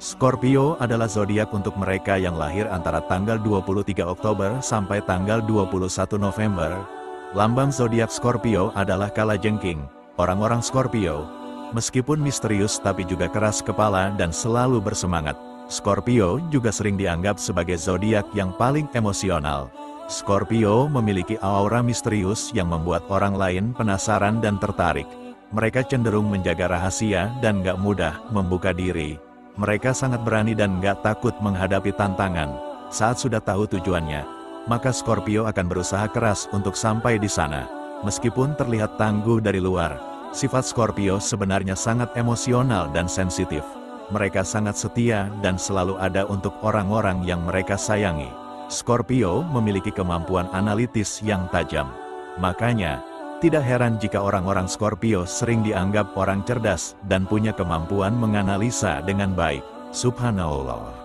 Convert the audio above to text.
Scorpio adalah zodiak untuk mereka yang lahir antara tanggal 23 Oktober sampai tanggal 21 November. Lambang zodiak Scorpio adalah kalajengking. Orang-orang Scorpio, meskipun misterius tapi juga keras kepala dan selalu bersemangat. Scorpio juga sering dianggap sebagai zodiak yang paling emosional. Scorpio memiliki aura misterius yang membuat orang lain penasaran dan tertarik. Mereka cenderung menjaga rahasia dan gak mudah membuka diri. Mereka sangat berani dan gak takut menghadapi tantangan. Saat sudah tahu tujuannya, maka Scorpio akan berusaha keras untuk sampai di sana. Meskipun terlihat tangguh dari luar, sifat Scorpio sebenarnya sangat emosional dan sensitif. Mereka sangat setia dan selalu ada untuk orang-orang yang mereka sayangi. Scorpio memiliki kemampuan analitis yang tajam. Makanya, tidak heran jika orang-orang Scorpio sering dianggap orang cerdas dan punya kemampuan menganalisa dengan baik. Subhanallah.